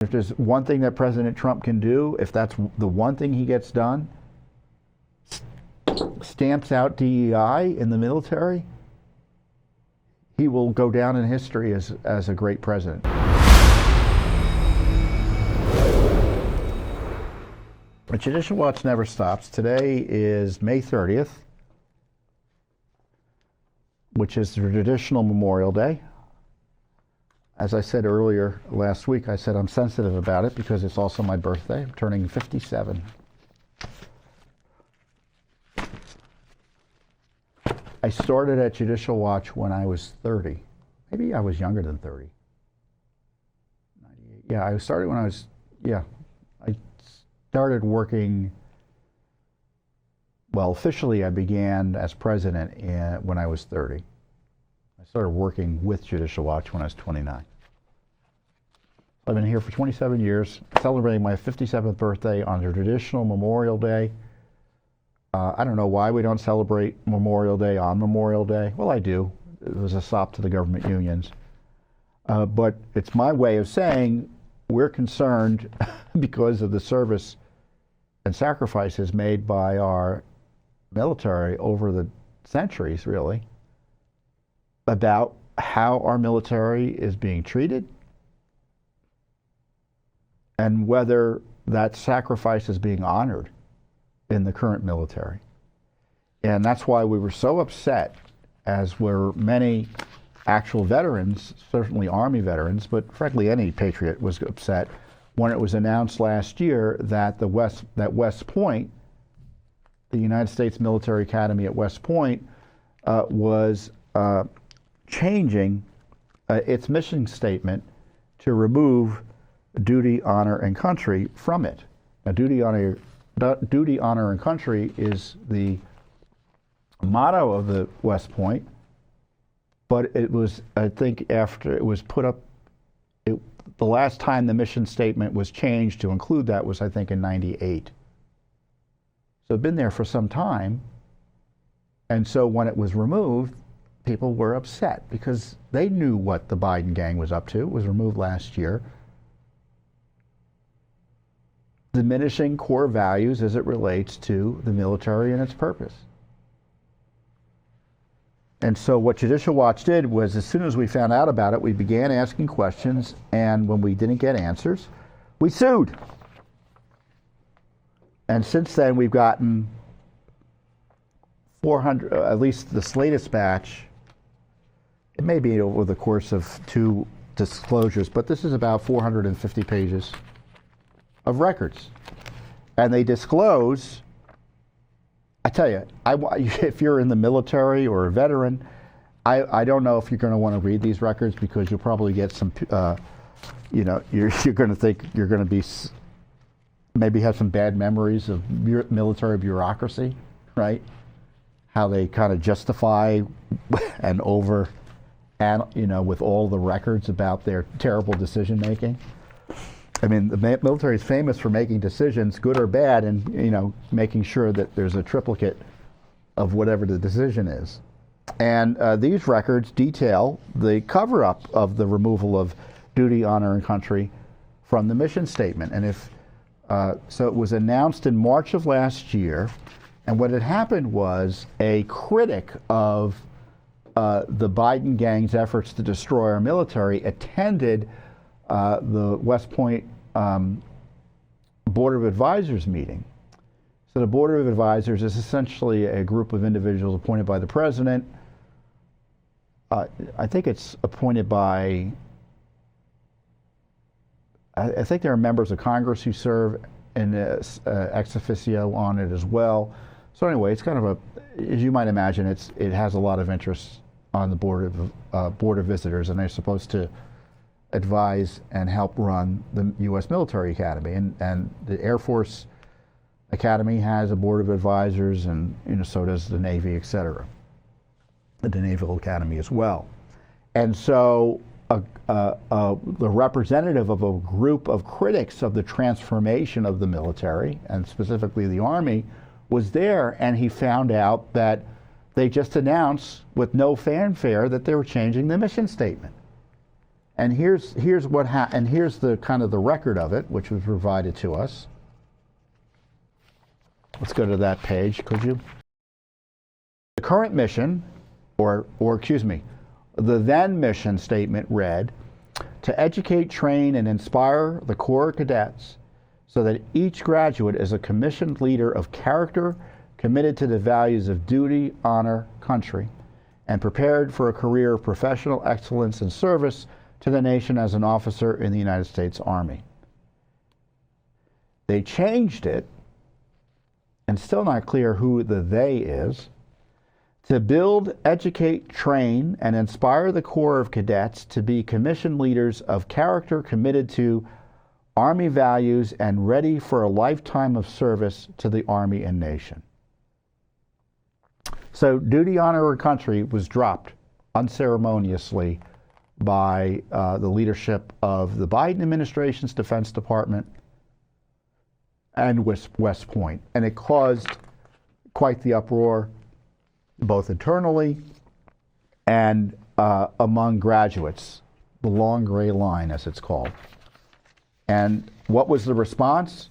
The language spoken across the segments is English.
If there's one thing that President Trump can do, if that's the one thing he gets done, stamps out DEI in the military, he will go down in history as a great president. The Judicial Watch never stops. Today is May 30th, which is the traditional Memorial Day. As I said earlier last week, I said I'm sensitive about it because it's also my birthday. I'm turning 57. I started at Judicial Watch when I was 30. Maybe I was younger than 30. 98. Yeah, I started when I was, I started working, well, officially I began as president when I was 30. I started working with Judicial Watch when I was 29. I've been here for 27 years, celebrating my 57th birthday on the traditional Memorial Day. I don't know why we don't celebrate Memorial Day on Memorial Day. Well, I do. It was a sop to the government unions. But it's my way of saying we're concerned because of the service and sacrifices made by our military over the centuries, really, about how our military is being treated and whether that sacrifice is being honored in the current military. And that's why we were so upset, as were many actual veterans, certainly Army veterans, but frankly any patriot was upset when it was announced last year that West Point, the United States Military Academy at West Point, was changing its mission statement to remove duty, honor, and country from it. Now, duty, honor, and country is the motto of the West Point, but it was, I think, after it was put up, the last time the mission statement was changed to include that was, I think, in '98. So it'd been there for some time, and so when it was removed, people were upset because they knew what the Biden gang was up to. It was removed last year. Diminishing core values as it relates to the military and its purpose. And so what Judicial Watch did was, as soon as we found out about it, we began asking questions, and when we didn't get answers, we sued. And since then, we've gotten 400, at least this latest batch, it may be over the course of 2 disclosures, but this is about 450 pages of records. And they disclose, I tell you, if you're in the military or a veteran, I don't know if you're going to want to read these records because you'll probably get some, you're going to think you're going to be, maybe have some bad memories of military bureaucracy, right? How they kind of justify and with all the records about their terrible decision making. I mean, the military is famous for making decisions, good or bad, and making sure that there's a triplicate of whatever the decision is. And these records detail the cover-up of the removal of duty, honor, and country from the mission statement. And so it was announced in March of last year, and what had happened was a critic of the Biden gang's efforts to destroy our military attended the West Point Board of Advisors meeting. So the Board of Advisors is essentially a group of individuals appointed by the president. I think it's appointed by, I think there are members of Congress who serve in ex officio on it as well. So anyway, it's kind of as you might imagine, it has a lot of interest on the Board of Visitors, and they're supposed to advise and help run the U.S. Military Academy, and the Air Force Academy has a board of advisors, and so does the Navy, etc. The Naval Academy as well. And so the representative of a group of critics of the transformation of the military, and specifically the Army, was there, and he found out that they just announced with no fanfare that they were changing the mission statement. And here's what and here's the kind of the record of it, which was provided to us. Let's go to that page, could you? The current mission, or excuse me, the then mission statement read, to educate, train, and inspire the Corps cadets so that each graduate is a commissioned leader of character, committed to the values of duty, honor, country, and prepared for a career of professional excellence and service to the nation as an officer in the United States Army. They changed it, and still not clear who the they is, to build, educate, train, and inspire the Corps of Cadets to be commissioned leaders of character committed to Army values and ready for a lifetime of service to the Army and nation. So duty, honor, and country was dropped unceremoniously by the leadership of the Biden administration's Defense Department and West Point. And it caused quite the uproar, both internally and among graduates, the long gray line, as it's called. And what was the response?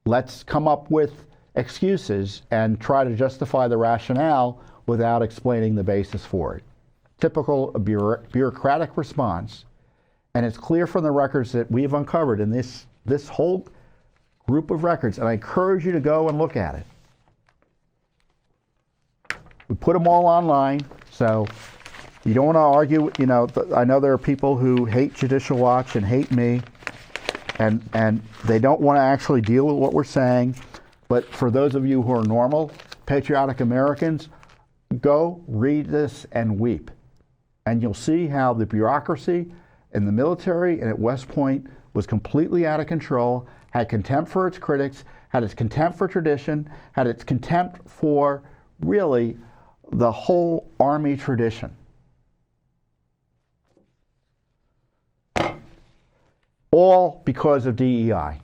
Let's come up with excuses and try to justify the rationale without explaining the basis for it. Typical bureaucratic response. And it's clear from the records that we've uncovered in this whole group of records, and I encourage you to go and look at it. We put them all online, so you don't want to argue. You know, I know there are people who hate Judicial Watch and hate me, and they don't want to actually deal with what we're saying. But for those of you who are normal, patriotic Americans, go read this and weep. And you'll see how the bureaucracy in the military and at West Point was completely out of control, had contempt for its critics, had its contempt for tradition, had its contempt for really the whole Army tradition. All because of DEI.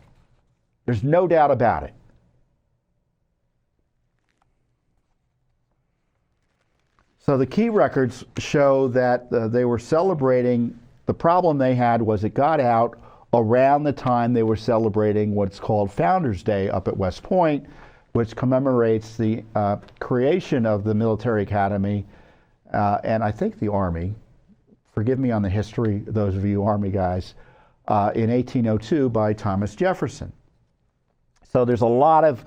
There's no doubt about it. So the key records show that they were celebrating. The problem they had was it got out around the time they were celebrating what's called Founders Day up at West Point, which commemorates the creation of the military academy and I think the Army. Forgive me on the history, those of you Army guys, in 1802 by Thomas Jefferson. So there's a lot of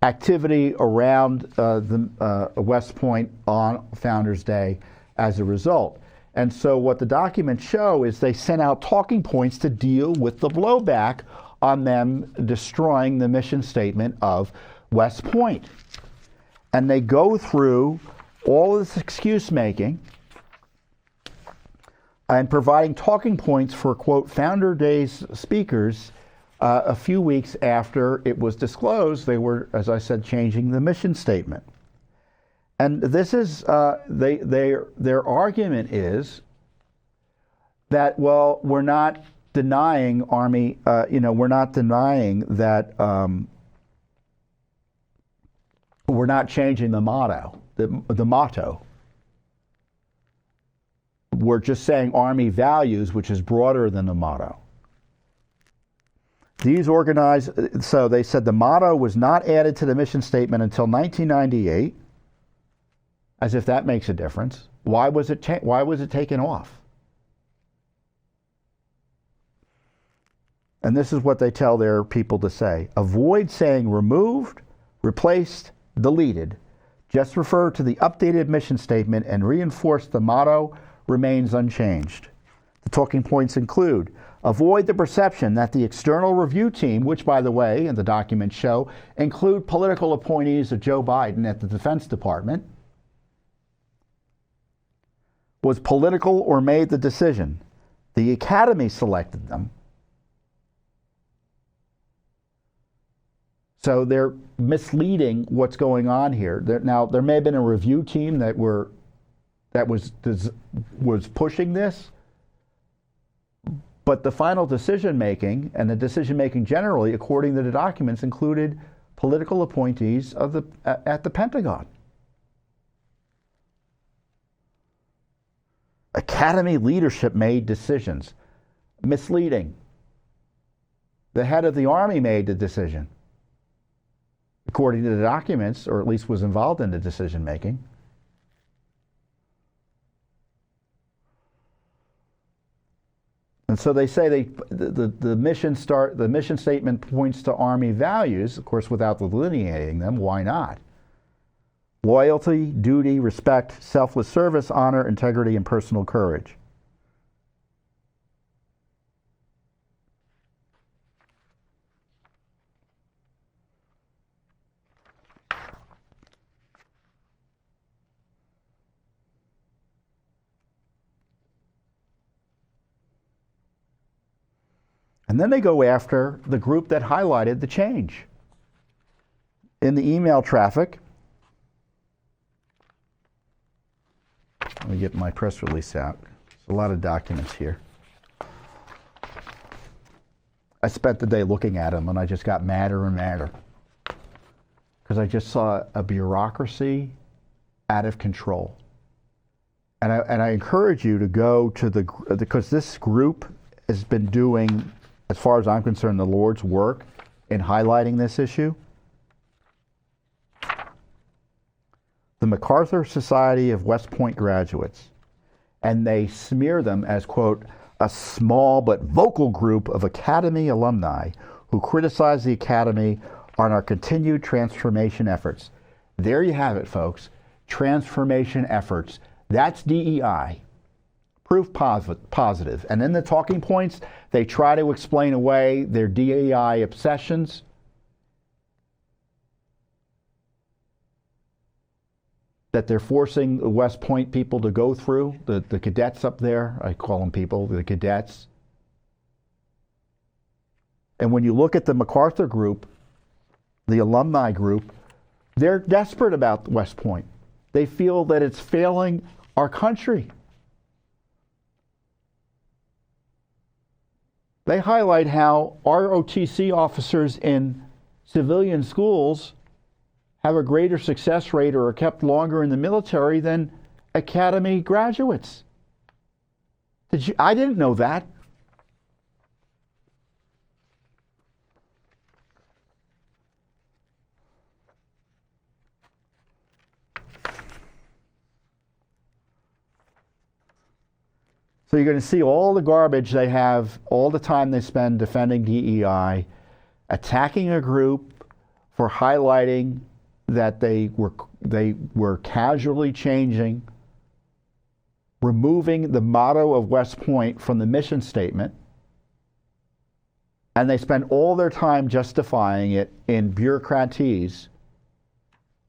activity around the West Point on Founders Day as a result. And so what the documents show is they sent out talking points to deal with the blowback on them destroying the mission statement of West Point. And they go through all of this excuse making and providing talking points for, quote, Founder Day's speakers. A few weeks after it was disclosed, they were, as I said, changing the mission statement. And this is, their argument is that, well, we're not denying Army, we're not denying that we're not changing the motto, the motto. We're just saying Army values, which is broader than the motto. These organized, so they said the motto was not added to the mission statement until 1998, as if that makes a difference. Why was it taken off? And this is what they tell their people to say. Avoid saying removed, replaced, deleted. Just refer to the updated mission statement and reinforce the motto remains unchanged. The talking points include: avoid the perception that the external review team, which, by the way, and the documents show, include political appointees of Joe Biden at the Defense Department, was political or made the decision. The Academy selected them. So they're misleading what's going on here. Now, there may have been a review team that was pushing this, but the final decision-making, and the decision-making generally, according to the documents, included political appointees at the Pentagon. Academy leadership made decisions. Misleading. The head of the Army made the decision, according to the documents, or at least was involved in the decision making. And so they say the mission statement points to Army values, of course, without delineating them. Why not? Loyalty, duty, respect, selfless service, honor, integrity, and personal courage. And then they go after the group that highlighted the change. In the email traffic, let me get my press release out. There's a lot of documents here. I spent the day looking at them, and I just got madder and madder, because I just saw a bureaucracy out of control. And I encourage you to go to because this group has been doing, as far as I'm concerned, the Lord's work in highlighting this issue. The MacArthur Society of West Point graduates, and they smear them as, quote, a small but vocal group of Academy alumni who criticize the Academy on our continued transformation efforts. There you have it, folks. Transformation efforts. That's DEI. Proof positive. And in the talking points, they try to explain away their DEI obsessions. That they're forcing the West Point people to go through, the cadets up there, I call them people, the cadets. And when you look at the MacArthur group, the alumni group, they're desperate about West Point. They feel that it's failing our country. They highlight how ROTC officers in civilian schools have a greater success rate or are kept longer in the military than Academy graduates. I didn't know that. So you're going to see all the garbage they have, all the time they spend defending DEI, attacking a group for highlighting that they were casually changing, removing the motto of West Point from the mission statement, and they spend all their time justifying it in bureaucratese.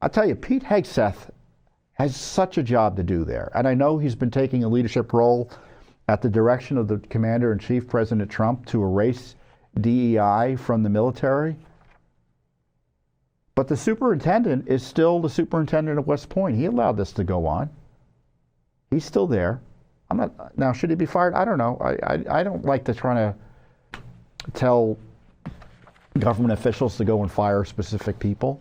I'll tell you, Pete Hegseth has such a job to do there, and I know he's been taking a leadership role at the direction of the Commander-in-Chief, President Trump, to erase DEI from the military. But the superintendent is still the superintendent of West Point. He allowed this to go on. He's still there. I'm not, now, should he be fired? I don't know. I don't like to try to tell government officials to go and fire specific people.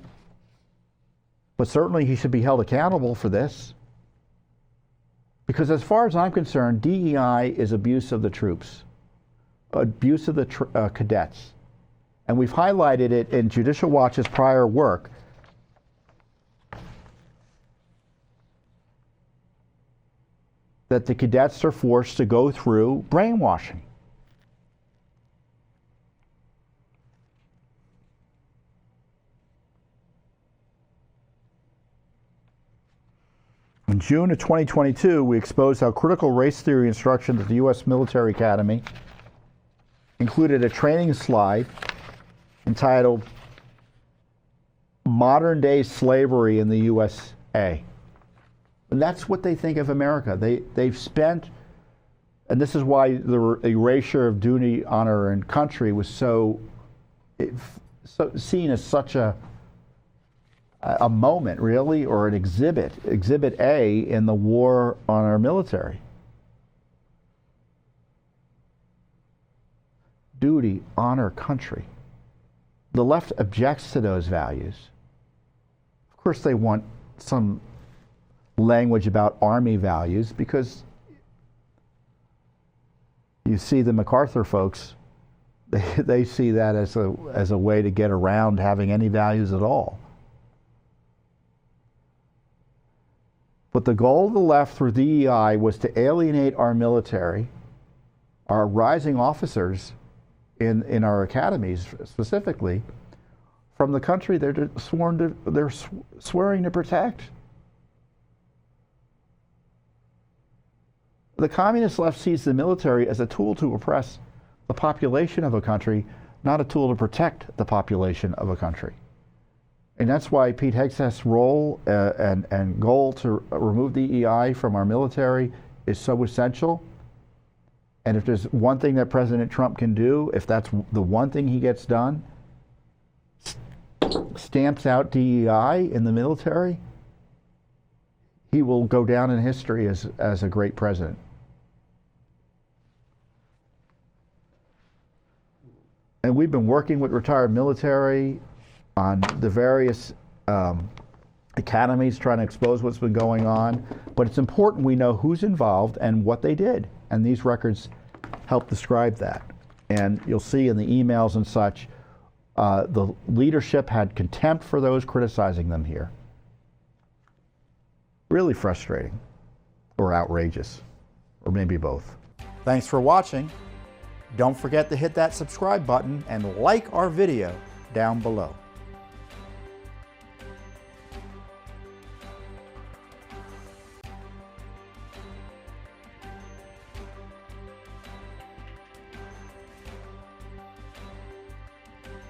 But certainly he should be held accountable for this. Because as far as I'm concerned, DEI is abuse of the troops, abuse of the cadets. And we've highlighted it in Judicial Watch's prior work. That the cadets are forced to go through brainwashing. In June of 2022, we exposed how critical race theory instruction at the U.S. Military Academy included a training slide entitled Modern Day Slavery in the USA. And that's what they think of America. They've spent, and this is why the erasure of duty, honor, and country was so seen as such a moment, really, or an exhibit A in the war on our military. Duty, honor, country. The left objects to those values. Of course, they want some language about Army values because You see the MacArthur folks, they see that as a way to get around having any values at all. But the goal of the left through DEI was to alienate our military, our rising officers in our academies specifically, from the country they're swearing to protect. The communist left sees the military as a tool to oppress the population of a country, not a tool to protect the population of a country. And that's why Pete Hegseth's role and goal to remove DEI from our military is so essential. And if there's one thing that President Trump can do, if that's the one thing he gets done, stamps out DEI in the military, he will go down in history as a great president. And we've been working with retired military on the various academies trying to expose what's been going on. But it's important we know who's involved and what they did. And these records help describe that. And you'll see in the emails and such, the leadership had contempt for those criticizing them here. Really frustrating, or outrageous, or maybe both. Thanks for watching. Don't forget to hit that subscribe button and like our video down below.